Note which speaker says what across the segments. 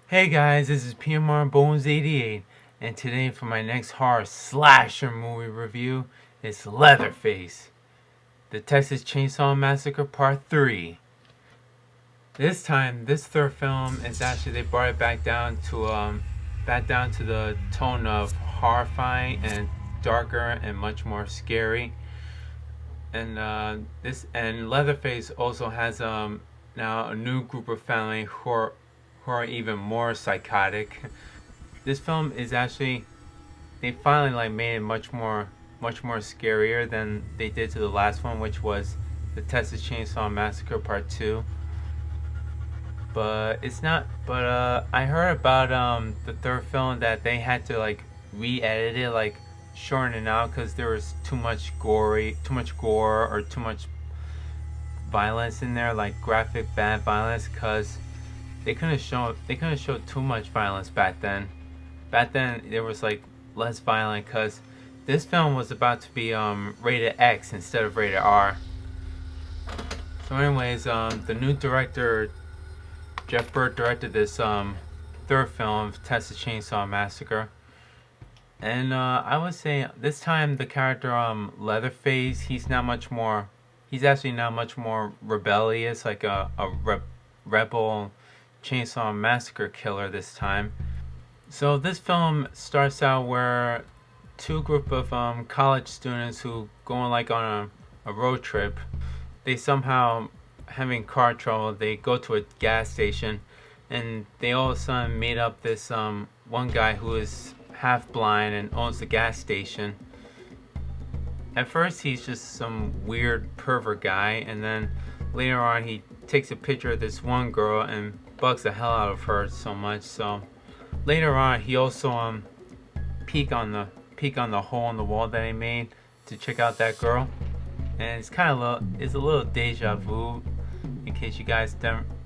Speaker 1: Hey guys, this is P.M.R.Bonez88, and today for my next horror slasher movie review is Leatherface, the Texas Chainsaw Massacre Part 3. This time, this third film is actually, they brought it back down to the tone of horrifying and darker and much more scary. And Leatherface also has now a new group of family who are even more psychotic. This film is actually, they finally made it much more scarier than they did to the last one, which was the Texas Chainsaw Massacre Part 2. But it's not. But I heard about the third film that they had to re-edit it, shorten it out because there was too much gore or too much violence in there, like graphic bad violence, because they couldn't show too much violence back then. Back then there was less violent because this film was about to be rated X instead of rated R. So anyways, the new director Jeff Burt directed this third film, Texas Chainsaw Massacre. And I would say this time the character Leatherface, he's actually not much more rebellious, like a rebel Chainsaw Massacre killer this time. So this film starts out where two group of college students who going on a road trip, they somehow having car trouble. They go to a gas station and they all of a sudden meet up this one guy who is half blind and owns the gas station. At first he's just some weird pervert guy, and then later on he takes a picture of this one girl and bugs the hell out of her so much. So later on he also peek on the hole in the wall that he made to check out that girl, and it's a little deja vu. In case you guys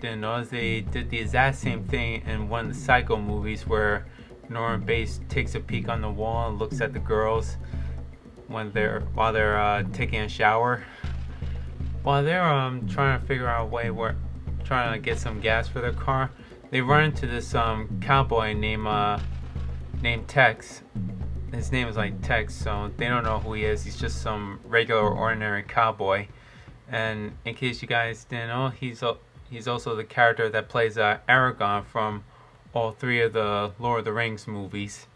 Speaker 1: didn't notice, they did the exact same thing in one of the Psycho movies where Norman Bates takes a peek on the wall and looks at the girls while they're taking a shower. While they're trying to figure out a way trying to get some gas for their car, they run into this cowboy named Tex. His name is Tex, so they don't know who he is. He's just some regular ordinary cowboy. And in case you guys didn't know, he's also the character that plays Aragorn from all three of the Lord of the Rings movies.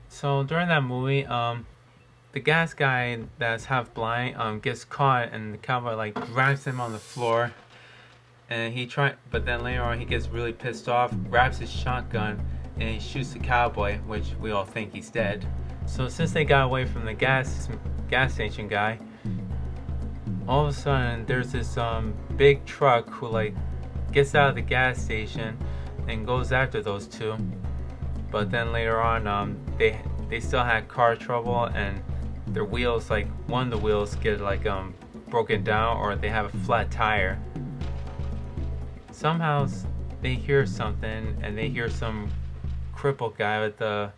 Speaker 1: So during that movie, the gas guy that's half blind gets caught, and the cowboy grabs him on the floor, and but then later on he gets really pissed off, grabs his shotgun, and he shoots the cowboy, which we all think he's dead. So since they got away from the gas station guy, all of a sudden there's this big truck who gets out of the gas station and goes after those two. But then later on they still had car trouble, and their wheels, one of the wheels get broken down, or they have a flat tire. Somehow they hear something, and they hear some crippled guy with the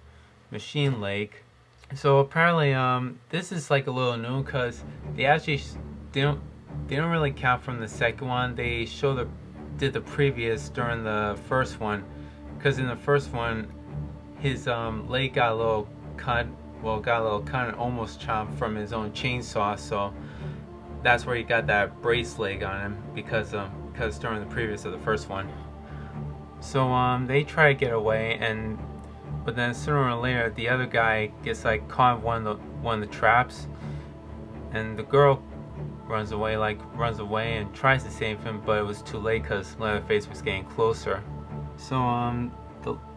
Speaker 1: machine leg. So apparently this is a little new, because they actually don't really count from the second one. They did the previous during the first one, because in the first one his leg got a little cut and almost chopped from his own chainsaw. So that's where he got that brace leg on him, because during the previous of the first one. So they try to get away, but then sooner or later the other guy gets caught in one of the traps, and the girl runs away and tries to save him, but it was too late because Leatherface was getting closer. So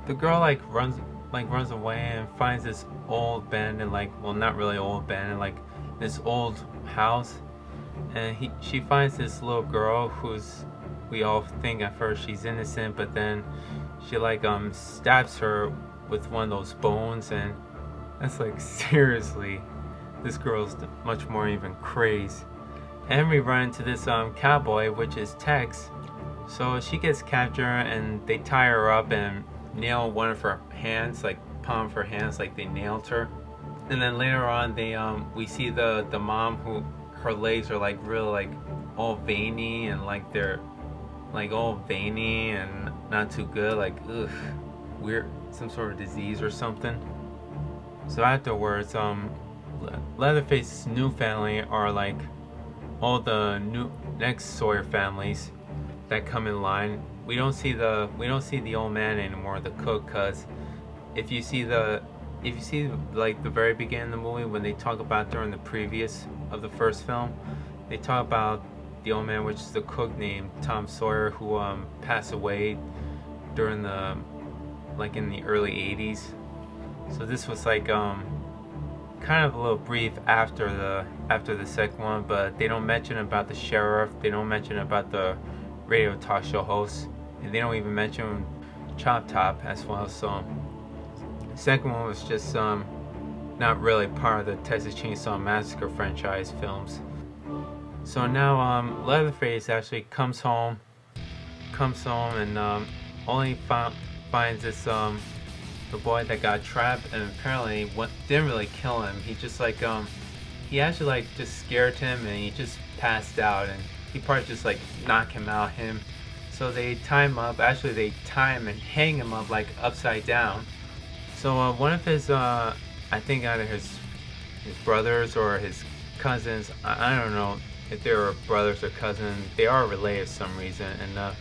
Speaker 1: the girl runs away and finds this old abandoned, not really old abandoned, this old house, and she finds this little girl who's, we all think at first she's innocent, but then she stabs her with one of those bones, and that's seriously, this girl's much more even crazy. And we run into this cowboy, which is Tex. So she gets captured, and they tie her up and nail one of her hands, palm of her hands, they nailed her. And then later on, we see the mom, who her legs are real all veiny, and they're all veiny, and not too good, like ugh, weird, some sort of disease or something. So afterwards, Leatherface's new family are like all the new next Sawyer families that come in line. We don't see the old man anymore, the cook, cause if you see like the very beginning of the movie when they talk about during the previous of the first film, they talk about the old man, which is the cook named Tom Sawyer, who passed away during the like in the early 80s. So this was like kind of a little brief after the second one, but they don't mention about the sheriff, they don't mention about the radio talk show host, and they don't even mention Chop Top as well. So the second one was just not really part of the Texas Chainsaw Massacre franchise films. So now Leatherface actually comes home and only finds this the boy that got trapped, and apparently didn't really kill him. He just like he actually like just scared him, and he just passed out, and he probably just like knock him out him. So they tie him up. Actually, they tie him and hang him up like upside down. So one of his I think either his brothers or his cousins, I don't know if they were brothers or cousins. They are related for some reason, and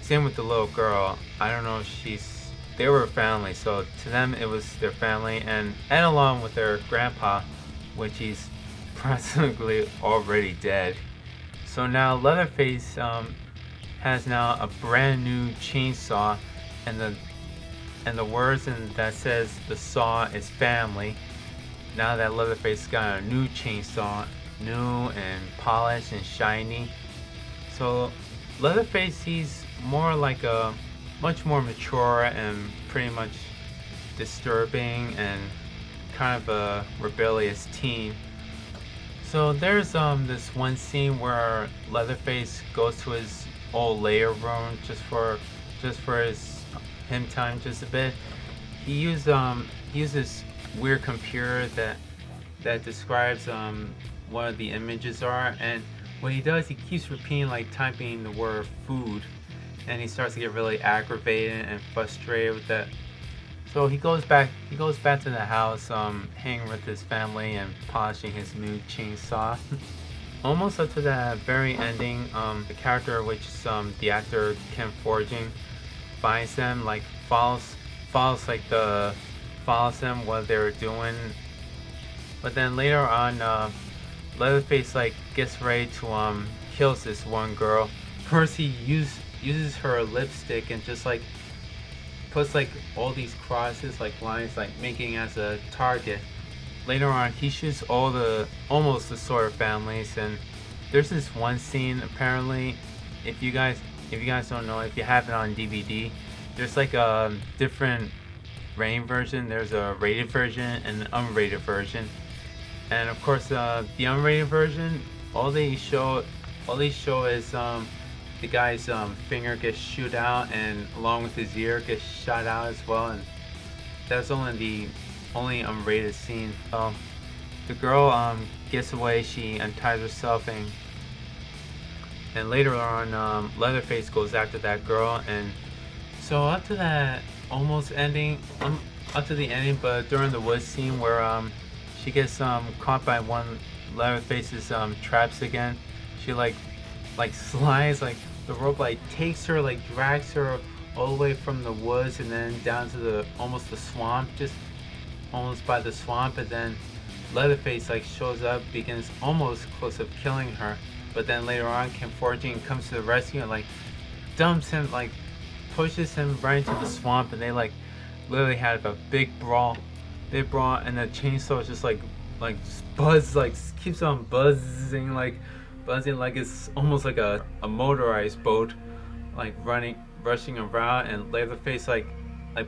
Speaker 1: same with the little girl. I don't know if they were a family, so to them it was their family, and along with their grandpa, which he's practically already dead. So now Leatherface has now a brand new chainsaw, and the words that says the saw is family. Now that Leatherface got a new chainsaw, new and polished and shiny. So Leatherface, he's more like a much more mature and pretty much disturbing and kind of a rebellious teen. So there's this one scene where Leatherface goes to his old layer room just for him time just a bit. He used this weird computer that describes what the images are, and what he does, he keeps repeating, like typing the word food, and he starts to get really aggravated and frustrated with that. So he goes back to the house, hanging with his family and polishing his new chainsaw. Almost up to that very ending, the character, which is the actor Ken Forging, finds them, like follows them what they were doing. But then later on, Leatherface like gets ready to kills this one girl. First he uses her lipstick and just like puts like all these crosses, like lines, like making as a target. Later on he shoots almost the Sawyer families, and there's this one scene apparently, if you guys don't know, if you have it on DVD, there's like a different rating version. There's a rated version and an unrated version. And of course, the unrated version, all they show is the guy's finger gets shoot out, and along with his ear gets shot out as well. And that's only the only unrated scene. The girl gets away. She unties herself, and later on, Leatherface goes after that girl. And so up to that almost ending, up to the ending, but during the woods scene where she gets caught by one Leatherface's traps again. She like slides, like the rope like takes her, like drags her all the way from the woods and then down to almost the swamp, just almost by the swamp. And then Leatherface like shows up, begins almost close of killing her, but then later on Ken Forging comes to the rescue and like dumps him, like pushes him right into the swamp, and they like literally had a big brawl, and the chainsaw is just like buzz, like keeps on buzzing like it's almost like a motorized boat, like rushing around. And Leatherface like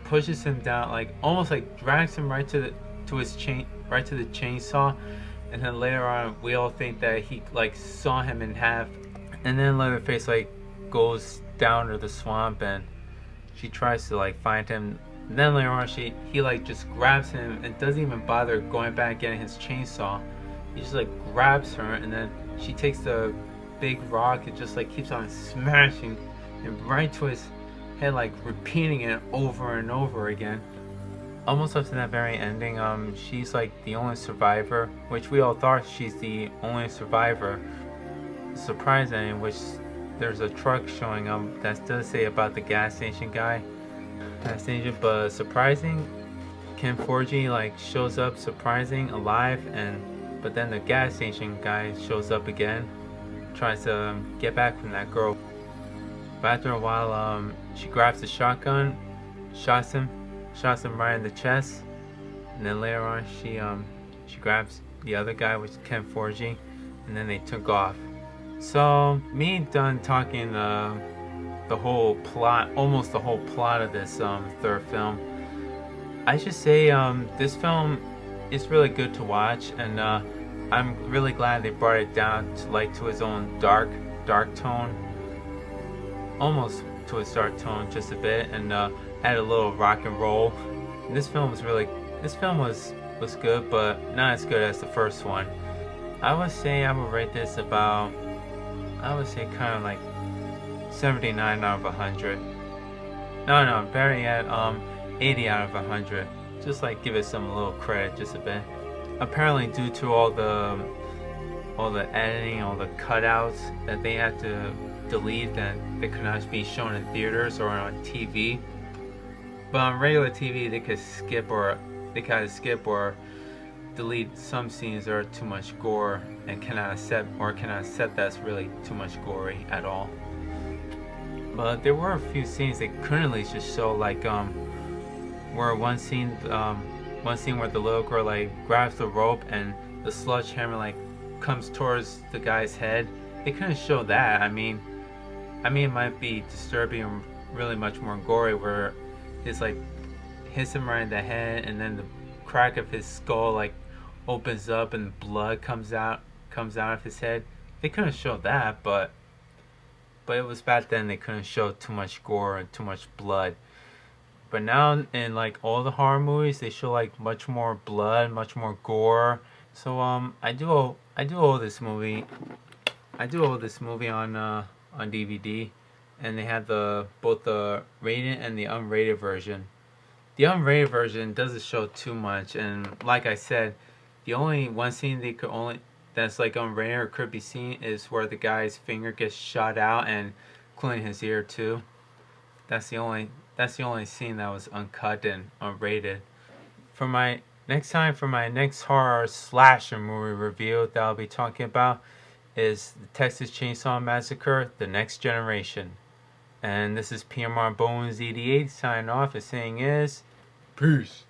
Speaker 1: pushes him down, like almost like drags him right to the chainsaw. And then later on we all think that he like saw him in half, and then Leatherface like goes down to the swamp and she tries to like find him. And then later on he like just grabs him and doesn't even bother going back and getting his chainsaw. He just like grabs her, and then she takes the big rock and just like keeps on smashing him right to head like repeating it over and over again. Almost up to that very ending, she's like the only survivor, which we all thought she's the only survivor. Surprise ending, which there's a truck showing up that does say about the gas station guy. Gas station, but surprising, Ken Forgy like shows up surprising alive, and but then the gas station guy shows up again, tries to get back from that girl. But after a while, she grabs the shotgun, shots him right in the chest, and then later on she grabs the other guy, which is Ken Forgy, and then they took off. So me done talking the whole plot, almost the whole plot of this third film. I should say this film is really good to watch, and I'm really glad they brought it down to its own dark tone, almost to its dark tone just a bit, and add a little rock and roll. And this film was good, but not as good as the first one. I would say I would rate this about, I would say kind of like 79 out of 100. No, better yet, 80 out of 100. Just like give it some little credit, just a bit. Apparently, due to all the editing, all the cutouts that they had to delete, that they could not be shown in theaters or on TV. But on regular TV, they could skip or delete some scenes that are too much gore and cannot accept that's really too much gory at all. But there were a few scenes they couldn't at least just show, like where one scene where the little girl like grabs the rope and the sledgehammer like comes towards the guy's head. They couldn't show that. I mean it might be disturbing and really much more gory, where it's like hits him right in the head, and then the crack of his skull like opens up and blood comes out of his head. They couldn't show that, but it was back then. They couldn't show too much gore and too much blood. But now in like all the horror movies, they show like much more blood, much more gore. So I do owe this movie on DVD, and they have both the rated and the unrated version. The unrated version doesn't show too much, and like I said, the only one scene that's like unrated or could be seen is where the guy's finger gets shot out, and including his ear too. That's the only scene that was uncut and unrated. For my next horror slasher movie review that I'll be talking about is the Texas Chainsaw Massacre: The Next Generation. And this is P.M.R.Bonez88's signing off. His saying is, peace.